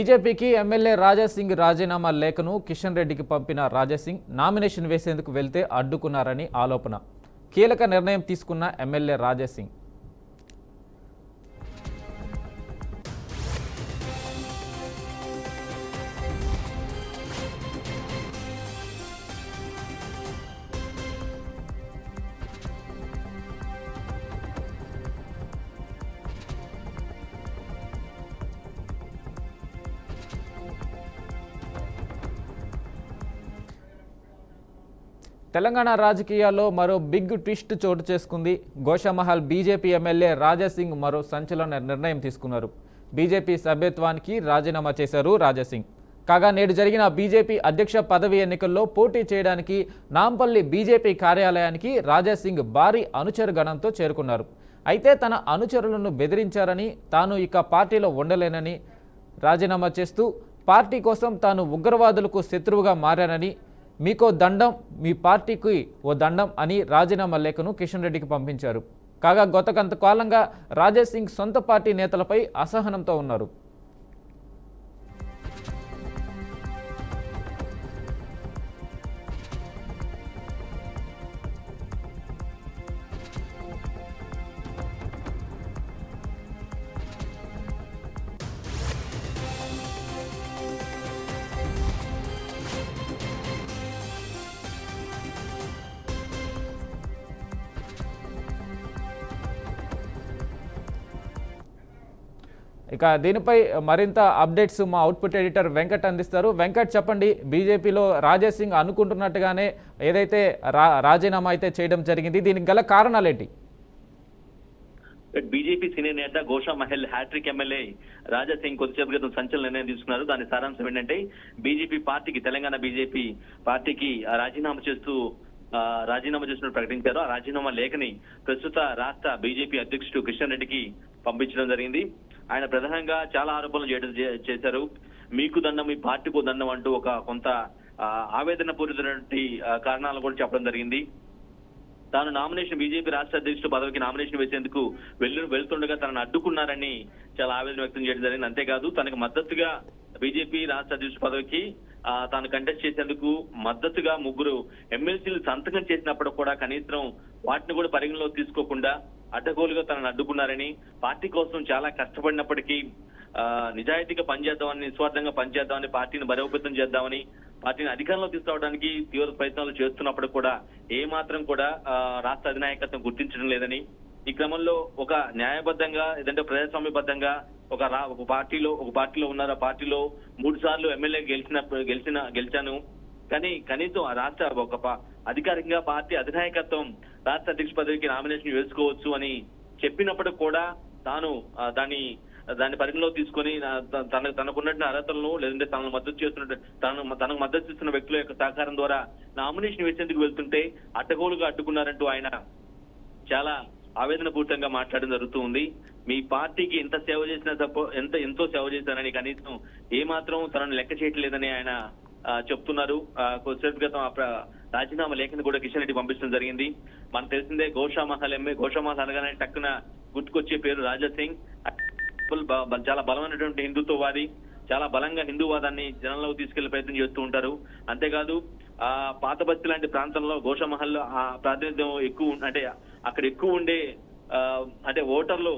బీజేపీకి ఎమ్మెల్యే రాజాసింగ్ రాజీనామా లేఖను కిషన్ రెడ్డికి పంపిన రాజాసింగ్ నామినేషన్ వేసేందుకు వెళ్తే అడ్డుకున్నారని ఆరోపణ. కీలక నిర్ణయం తీసుకున్న ఎమ్మెల్యే రాజాసింగ్ తెలంగాణ రాజకీయాల్లో మరో బిగ్ ట్విస్ట్ చోటు చేసుకుంది. గోషామహల్ బీజేపీ ఎమ్మెల్యే రాజాసింగ్ మరో సంచలన నిర్ణయం తీసుకున్నారు. బీజేపీ సభ్యత్వానికి రాజీనామా చేశారు రాజాసింగ్. కాగా నేడు జరిగిన బీజేపీ అధ్యక్ష పదవి ఎన్నికల్లో పోటీ చేయడానికి నాంపల్లి బీజేపీ కార్యాలయానికి రాజాసింగ్ భారీ అనుచర గణంతో చేరుకున్నారు. అయితే తన అనుచరులను బెదిరించారని, తాను ఇక పార్టీలో ఉండలేనని రాజీనామా చేస్తూ పార్టీ కోసం తాను ఉగ్రవాదులకు శత్రువుగా మారానని, మీకో దండం, మీ పార్టీకి ఓ దండం అని రాజీనామా లేఖను కిషన్ రెడ్డికి పంపించారు. కాగా గత కొంతకాలంగా రాజాసింగ్ సొంత పార్టీ నేతలపై అసహనంతో ఉన్నారు. ఇక దీనిపై మరింత అప్డేట్స్ మా అవుట్పుట్ ఎడిటర్ వెంకట్ అందిస్తారు. వెంకట్, చెప్పండి, బీజేపీలో రాజాసింగ్ అనుకుంటున్నట్టుగానే ఏదైతే రాజీనామా అయితే చేయడం జరిగింది, దీనికి గల కారణాలేంటి? బీజేపీ సీనియర్ నేత గోషామహల్ హ్యాట్రిక్ ఎమ్మెల్యే రాజాసింగ్ కొద్దిసేపు క్రితం సంచలన నిర్ణయం తీసుకున్నారు. దాని సారాంశం ఏంటంటే, బీజేపీ పార్టీకి, తెలంగాణ బీజేపీ పార్టీకి రాజీనామా చేస్తున్నట్టు ప్రకటించారు. ఆ రాజీనామా లేఖని ప్రస్తుత రాష్ట్ర బీజేపీ అధ్యక్షుడు కిషన్ రెడ్డికి పంపించడం జరిగింది. ఆయన ప్రధానంగా చాలా ఆరోపణలు చేశారు. మీకు దండం, మీ పార్టీకు దండం అంటూ కొంత ఆవేదన పూరితమైనటువంటి కారణాలను కూడా చెప్పడం జరిగింది. తాను బీజేపీ రాష్ట్ర అధ్యక్షుడు పదవికి నామినేషన్ వేసేందుకు వెళ్తుండగా తనను అడ్డుకున్నారని చాలా ఆవేదన వ్యక్తం చేయడం జరిగింది. అంతేకాదు, తనకు మద్దతుగా బీజేపీ రాష్ట్ర అధ్యక్షుడు పదవికి తాను కంటెస్ట్ చేసేందుకు మద్దతుగా 3 ఎమ్మెల్సీలు సంతకం చేసినప్పుడు కూడా కనీసం వాటిని కూడా పరిగణలోకి తీసుకోకుండా అడ్డగోలుగా తనను అడ్డుకున్నారని, పార్టీ కోసం చాలా కష్టపడినప్పటికీ నిజాయితీగా పనిచేద్దామని, నిస్వార్థంగా పనిచేద్దామని, పార్టీని బలోపేతం చేద్దామని, పార్టీని అధికారంలో తీసుకురావడానికి తీవ్ర ప్రయత్నాలు చేస్తున్నప్పుడు కూడా ఏమాత్రం కూడా రాష్ట్ర అధినాయకత్వం గుర్తించడం లేదని, ఈ క్రమంలో ఒక న్యాయబద్ధంగా ఏదంటే ప్రజాస్వామ్యబద్ధంగా ఒక పార్టీలో ఉన్నారు. ఆ పార్టీలో 3 సార్లు ఎమ్మెల్యే గెలిచాను, కానీ కనీసం ఆ రాష్ట్ర అధికారికంగా పార్టీ అధినాయకత్వం రాష్ట్ర అధ్యక్ష పదవికి నామినేషన్ వేసుకోవచ్చు అని చెప్పినప్పుడు కూడా తాను దాన్ని పరిగణలో తీసుకొని తనకున్నటువంటి అర్హతలను, లేదంటే తనకు మద్దతు ఇస్తున్న వ్యక్తుల యొక్క సహకారం ద్వారా నామినేషన్ వేసేందుకు వెళ్తుంటే అడ్డగోలుగా అడ్డుకున్నారంటూ ఆయన చాలా ఆవేదన పూర్తంగా మాట్లాడడం జరుగుతూ ఉంది. మీ పార్టీకి ఎంత సేవ చేసినా ఎంతో సేవ చేశానని, కనీసం ఏమాత్రం తనను లెక్క చేయట్లేదని ఆయన చెప్తున్నారు. కొద్దిసేపు క్రితం రాజీనామా లేఖను కూడా కిషన్ రెడ్డి పంపించడం జరిగింది. మనకు తెలిసిందే, గోషామహల్ అనగానే టక్కున గుర్తుకొచ్చే పేరు రాజాసింగ్. చాలా బలమైనటువంటి హిందుత్వవాది, చాలా బలంగా హిందూవాదాన్ని జనంలోకి తీసుకెళ్లే ప్రయత్నం చేస్తూ ఉంటారు. అంతేకాదు, పాత బస్తీ లాంటి ప్రాంతంలో గోషామహల్ ప్రాతినిధ్యం ఎక్కువ, అంటే అక్కడ ఎక్కువ ఉండే అంటే ఓటర్లు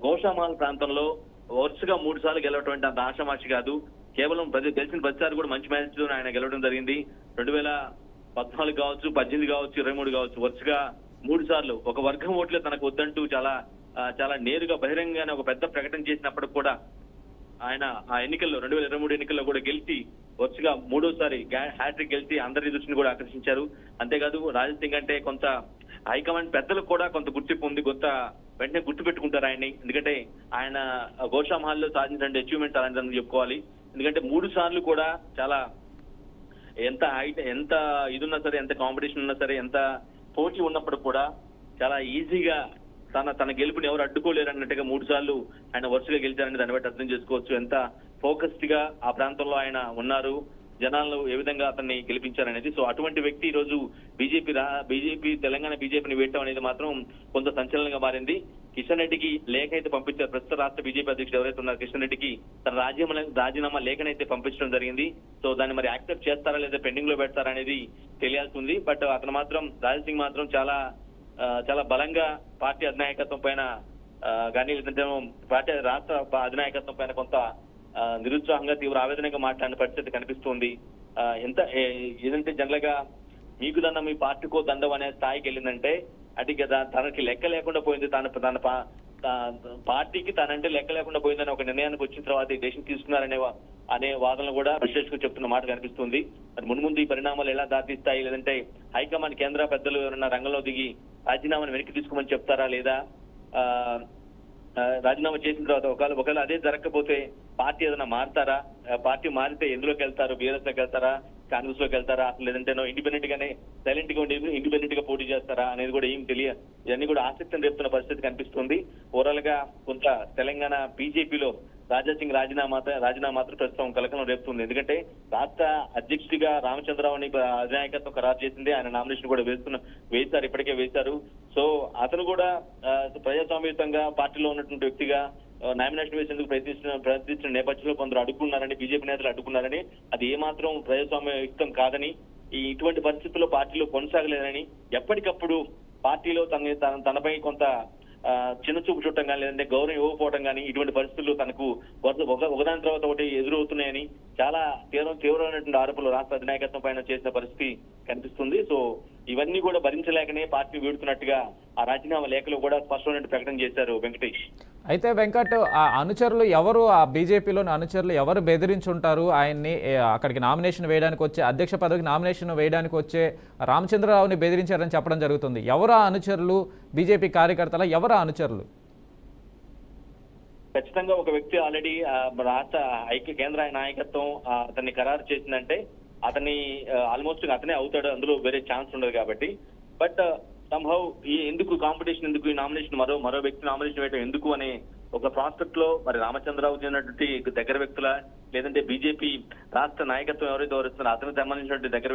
గోషామహల్ ప్రాంతంలో వరుసగా 3 సార్లు గెలవటువంటి అంత ఆషామాషి కాదు. కేవలం గెలిచిన ప్రతిసారి కూడా మంచి మ్యాచ్ ఆయన గెలవడం జరిగింది. 2014 కావచ్చు, 18 కావచ్చు, 23 కావచ్చు, వరుసగా 3 సార్లు ఒక వర్గం ఓట్లే తనకు వద్దంటూ చాలా నేరుగా బహిరంగంగానే ఒక పెద్ద ప్రకటన చేసినప్పటికి కూడా ఆయన ఆ ఎన్నికల్లో 2023 ఎన్నికల్లో కూడా గెలిచి వరుసగా 3వ సారి హ్యాట్రిక్ గెలిచి అందరి దృష్టిని కూడా ఆకర్షించారు. అంతేకాదు, రాజాసింగ్ అంటే కొంత హైకమాండ్ పెద్దలకు కూడా కొంత గుర్తింపు ఉంది. వెంటనే గుర్తు పెట్టుకుంటారు ఆయన్ని. ఎందుకంటే ఆయన గోషామహల్లో సాధించిన అచీవ్మెంట్స్ అలాంటిదని చెప్పుకోవాలి. ఎందుకంటే 3 సార్లు కూడా చాలా ఎంత ఇదున్నా సరే, ఎంత కాంపిటీషన్ ఉన్నా సరే, ఎంత పోటీ ఉన్నప్పుడు కూడా చాలా ఈజీగా తన గెలుపుని ఎవరు అడ్డుకోలేరు అన్నట్టుగా 3 సార్లు ఆయన వరుసగా గెలిచారని దాన్ని బట్టి అర్థం చేసుకోవచ్చు. ఎంత ఫోకస్డ్ గా ఆ ప్రాంతంలో ఆయన ఉన్నారు, జనాలను ఏ విధంగా అతన్ని గెలిపించారనేది. సో అటువంటి వ్యక్తి ఈ రోజు తెలంగాణ బీజేపీని వేయటం అనేది మాత్రం కొంత సంచలనంగా మారింది. కిషన్ రెడ్డికి లేఖ అయితే పంపించారు. ప్రస్తుత రాష్ట్ర బీజేపీ అధ్యక్షుడు ఎవరైతే ఉన్నారో కిషన్ రెడ్డికి తన రాజీనామా లేఖనైతే పంపించడం జరిగింది. సో దాన్ని మరి యాక్సెప్ట్ చేస్తారా లేదా పెండింగ్ లో పెడతారా అనేది తెలియాల్సి ఉంది. బట్ అతను మాత్రం రాజాసింగ్ మాత్రం చాలా బలంగా పార్టీ అధినాయకత్వం పైన కానీ లేదంటే పార్టీ రాష్ట్ర అధినాయకత్వం పైన కొంత నిరుత్సాహంగా తీవ్ర ఆవేదనగా మాట్లాడిన పరిస్థితి కనిపిస్తుంది. ఏదంటే జనరల్ గా మీకు దండం మీ పార్టీకో దండం అనే స్థాయికి వెళ్ళిందంటే అది కదా తనకి లెక్క లేకుండా పోయింది. తన పార్టీకి తనంటే లెక్క లేకుండా పోయిందని ఒక నిర్ణయానికి వచ్చిన తర్వాత ఈ డెసిషన్ తీసుకున్నారనే వాదనలు కూడా విశ్లేషకులు చెప్తున్న మాట కనిపిస్తుంది. మరి మున్ముందు ఈ పరిణామాలు ఎలా దారితీస్తాయి, లేదంటే హైకమాండ్ కేంద్ర పెద్దలు ఎవరన్నా రంగంలో దిగి రాజీనామాను వెనక్కి తీసుకోమని చెప్తారా, లేదా రాజీనామా చేసిన తర్వాత ఒకవేళ అదే జరగకపోతే పార్టీ ఏదైనా మారుతారా, పార్టీ మారితే ఎందులోకి వెళ్తారు, బీఆర్ఎస్ లోకి వెళ్తారా, కాంగ్రెస్ లోకి వెళ్తారా, లేదంటే ఇండిపెండెంట్ గానే సైలెంట్ గా ఉండి ఇండిపెండెంట్ గా పోటీ చేస్తారా అనేది కూడా ఏం తెలియదు. ఇవన్నీ కూడా ఆసక్తిని రేపుతున్న పరిస్థితి కనిపిస్తుంది. ఓవరాల్ గా కొంత తెలంగాణ బీజేపీలో రాజాసింగ్ రాజీనామా మాత్రం ప్రస్తుతం కలకలం రేపుతుంది. ఎందుకంటే రాష్ట్ర అధ్యక్షుడిగా రామచంద్రరావుని అధినాయకత్వం ఖరారు చేసింది. ఆయన నామినేషన్ కూడా వేశారు, ఇప్పటికే వేశారు. సో అతను కూడా ప్రజాస్వామ్యయుతంగా పార్టీలో ఉన్నటువంటి వ్యక్తిగా నామినేషన్ వేసేందుకు ప్రయత్నిస్తున్న నేపథ్యంలో కొందరు అడ్డుకున్నారని, బీజేపీ నేతలు అడ్డుకున్నారని, అది ఏమాత్రం ప్రజాస్వామ్యయుక్తం కాదని, ఇటువంటి పరిస్థితుల్లో పార్టీలో కొనసాగలేదని, ఎప్పటికప్పుడు పార్టీలో తనపై కొంత చిన్న చూపు చూడటం కానీ, లేదంటే గౌరవం ఇవ్వకపోవడం కానీ, ఇటువంటి పరిస్థితుల్లో తనకు ఒకదాని తర్వాత ఒకటి ఎదురవుతున్నాయని చాలా తీవ్రమైనటువంటి ఆరోపణలు రాష్ట్ర అధినాయకత్వం పైన చేసిన పరిస్థితి కనిపిస్తుంది. సో ఇవన్నీ కూడా భరించలేకనే పార్టీ వీడుతున్నట్టుగా ఆ రాజీనామా లేఖలో కూడా స్పష్టమైన ప్రకటన చేశారు వెంకటేష్. అయితే వెంకట్, ఆ అనుచరులు ఎవరు, ఆ బీజేపీలోని అనుచరులు ఎవరు బెదిరించుంటారు ఆయన్ని? అక్కడికి నామినేషన్ వేయడానికి వచ్చే, అధ్యక్ష పదవికి నామినేషన్ వేయడానికి వచ్చే రామచంద్రరావుని బెదిరించారని చెప్పడం జరుగుతుంది. ఎవరు ఆ అనుచరులు? బీజేపీ కార్యకర్తల ఎవరు ఆ అనుచరులు? ఖచ్చితంగా ఒక వ్యక్తి ఆల్రెడీ రాష్ట్ర కేంద్ర నాయకత్వం అతన్ని ఖరారు చేసిందంటే అతన్ని ఆల్మోస్ట్ అతనే అవుతాడు, అందులో వేరే ఛాన్స్ ఉండదు కాబట్టి. బట్ సంహౌ ఎందుకు కాంపిటీషన్, ఎందుకు ఈ నామినేషన్ మరో వ్యక్తి నామినేషన్ వేయడం ఎందుకు అనే ఒక ప్రాస్పెక్ట్ లో మరి రామచంద్రరావు చెందినటువంటి దగ్గర వ్యక్తుల, లేదంటే బీజేపీ రాష్ట్ర నాయకత్వం ఎవరైతే వరుస్తున్నారో అతనికి సంబంధించినటువంటి దగ్గర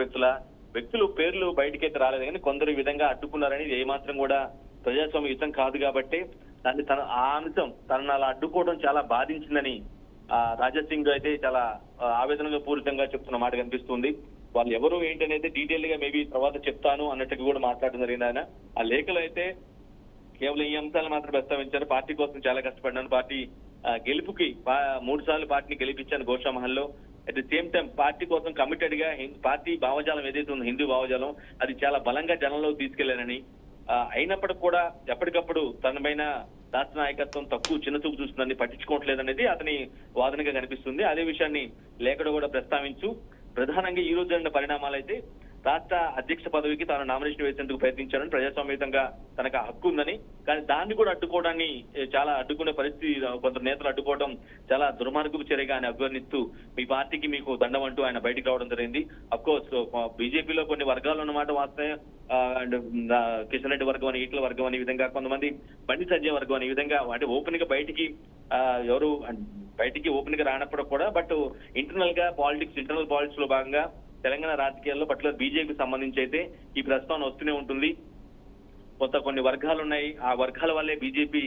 వ్యక్తులు పేర్లు బయటకైతే రాలేదు. కానీ కొందరు ఈ విధంగా అడ్డుకున్నారని, ఏమాత్రం కూడా ప్రజాస్వామ్య యుద్ధం కాదు కాబట్టి దాన్ని ఆ అంశం తనను అలా అడ్డుకోవడం చాలా బాధించిందని రాజాసింగ్ అయితే చాలా ఆవేదనగా పూరితంగా చెప్తున్న మాట కనిపిస్తుంది. వాళ్ళు ఎవరు ఏంటి అనేది డీటెయిల్ గా మేబీ తర్వాత చెప్తాను అన్నట్టుగా కూడా మాట్లాడడం జరిగింది ఆయన. ఆ లేఖలో అయితే కేవలం ఈ అంశాలు మాత్రం ప్రస్తావించారు. పార్టీ కోసం చాలా కష్టపడ్డాను, పార్టీ గెలుపుకి 3 సార్లు పార్టీని గెలిపించాను గోషామహల్లో. At the same time party కోసం కమిటెడ్ గా పార్టీ భావజాలం ఏదైతే ఉందో హిందూ భావజాలం, అది చాలా బలంగా జనంలోకి తీసుకెళ్లానని, అయినప్పటికీ కూడా ఎప్పటికప్పుడు తన పైన రాష్ట్ర నాయకత్వం చిన్న చూపు చూస్తుందని, పట్టించుకోవట్లేదనేది అతని వాదనగా కనిపిస్తుంది. అదే విషయాన్ని లేఖలో కూడా ప్రస్తావించు ప్రధానంగా ఈ రోజు జరిగిన పరిణామాలు అయితే రాష్ట్ర అధ్యక్ష పదవికి తాను నామినేషన్ వేసేందుకు ప్రయత్నించారని, ప్రజాస్వామ్యంగా తనకు హక్కు ఉందని, కానీ దాన్ని కూడా అడ్డుకోవడాన్ని చాలా అడ్డుకునే పరిస్థితి, కొందరు నేతలు అడ్డుకోవడం చాలా దుర్మార్గపు చర్యగా ఆయన అభివర్ణిస్తూ మీ పార్టీకి మీకు దండం అంటూ ఆయన బయటికి రావడం జరిగింది. అఫ్కోర్స్ బీజేపీలో కొన్ని వర్గాలు ఉన్నమాట వాస్తవం. అండ్ కిషన్ రెడ్డి వర్గం అని, ఈటల వర్గం అని, ఈ విధంగా కొంతమంది బండి సంజయ్ వర్గం అని, ఈ విధంగా అంటే ఓపెన్ గా బయటికి ఓపెన్ గా రానప్పుడు కూడా, బట్ ఇంటర్నల్ పాలిటిక్స్ లో భాగంగా తెలంగాణ రాజకీయాల్లో పర్టికులర్ బీజేపీకి సంబంధించి అయితే ఈ ప్రస్తావన వస్తూనే ఉంటుంది. కొన్ని వర్గాలు ఉన్నాయి, ఆ వర్గాల వల్లే బీజేపీ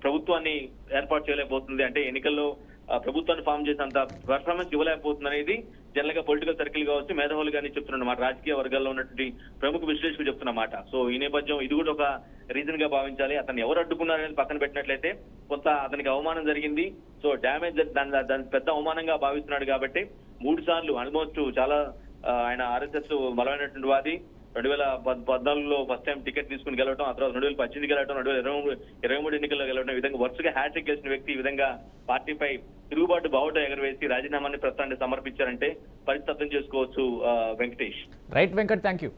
ప్రభుత్వాన్ని ఏర్పాటు చేయలేకపోతుంది, అంటే ఎన్నికల్లో ప్రభుత్వాన్ని ఫామ్ చేసేంత పర్ఫార్మెన్స్ ఇవ్వలేకపోతుంది అనేది జనరల్ గా పొలిటికల్ సర్కిల్ కావచ్చు, మేధావులు కానీ చెప్తున్నమాట, రాజకీయ వర్గాల్లో ఉన్నటువంటి ప్రముఖ విశ్లేషకులు చెప్తున్నమాట. సో ఈ నేపథ్యం ఇది కూడా ఒక రీజన్ గా భావించాలి. అతను ఎవరు అడ్డుకున్నారనేది పక్కన పెట్టినట్లయితే కొంత అతనికి అవమానం జరిగింది. సో డ్యామేజ్ దాని పెద్ద అవమానంగా భావిస్తున్నాడు కాబట్టి 3 సార్లు ఆల్మోస్ట్ చాలా ఆయన ఆర్ఎస్ఎస్ బలమైనటువంటి వాది. 2014లో ఫస్ట్ టైం టికెట్ తీసుకుని గెలవడం, ఆ తర్వాత 2018 గెలవడం, 2023 ఎన్నికల్లో గెలవడం, ఈ విధంగా వరుసగా హ్యాట్రిక్ గెలిచిన వ్యక్తి ఈ విధంగా పార్టీపై తిరుగుబాటు బావుట ఎగరవేసి రాజీనామాని ప్రస్తుతాన్ని సమర్పించారంటే పరిస్థితి అర్థం చేసుకోవచ్చు Venkatesh. Right Venkat, thank you.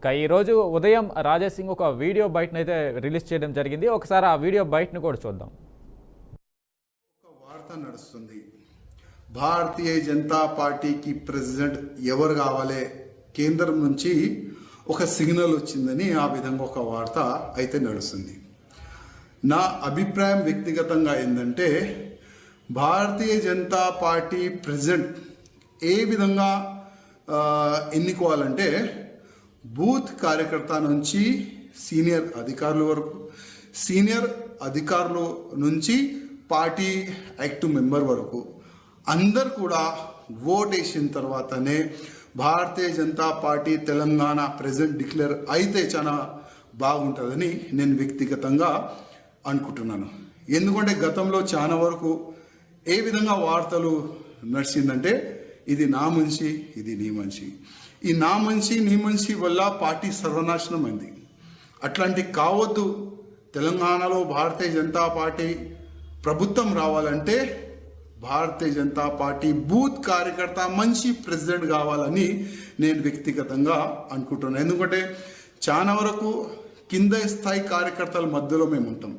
ఇక ఈరోజు ఉదయం రాజాసింగ్ ఒక వీడియో బయటనైతే రిలీజ్ చేయడం జరిగింది. ఒకసారి ఆ వీడియో బయటను కూడా చూద్దాం. ఒక వార్త నడుస్తుంది, భారతీయ జనతా పార్టీకి ప్రెసిడెంట్ ఎవరు కావాలి, కేంద్రం నుంచి ఒక సిగ్నల్ వచ్చిందని ఆ విధంగా ఒక వార్త అయితే నడుస్తుంది. నా అభిప్రాయం వ్యక్తిగతంగా ఏంటంటే, భారతీయ జనతా పార్టీ ప్రెసిడెంట్ ఏ విధంగా ఎన్నుకోవాలంటే, బూత్ కార్యకర్త నుంచి సీనియర్ అధికారుల వరకు, సీనియర్ అధికారుల నుంచి పార్టీ యాక్టివ్ మెంబర్ వరకు అందరు కూడా ఓట్ వేసిన తర్వాతనే Bharatiya Janata party Telangana president declare అయితే చాలా బాగుంటుందని నేను వ్యక్తిగతంగా అనుకుంటున్నాను. ఎందుకంటే గతంలో చాలా వరకు ఏ విధంగా వార్తలు నడిచిందంటే, ఇది నా మనిషి, ఇది నీ మనిషి, ఈ నా మనిషి నీ మనిషి వల్ల పార్టీ సర్వనాశనం అయింది. అట్లాంటి కావద్దు. తెలంగాణలో భారతీయ జనతా పార్టీ ప్రభుత్వం రావాలంటే భారతీయ జనతా పార్టీ బూత్ కార్యకర్త మంచి ప్రెసిడెంట్ కావాలని నేను వ్యక్తిగతంగా అనుకుంటున్నాను. ఎందుకంటే చాలా వరకు కింద స్థాయి కార్యకర్తల మధ్యలో మేము ఉంటాం.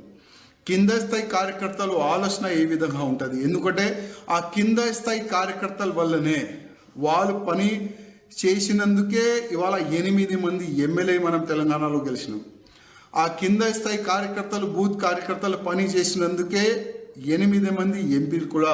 కింద స్థాయి కార్యకర్తలు ఆలోచన ఏ విధంగా ఉంటుంది, ఎందుకంటే ఆ కింద స్థాయి కార్యకర్తల వల్లనే వాళ్ళు పని చేసినందుకే ఇవాళ 8 మంది ఎమ్మెల్యే మనం తెలంగాణలో గెలిచినాం. ఆ కింద స్థాయి కార్యకర్తలు బూత్ కార్యకర్తలు పని చేసినందుకే 8 మంది ఎంపీలు కూడా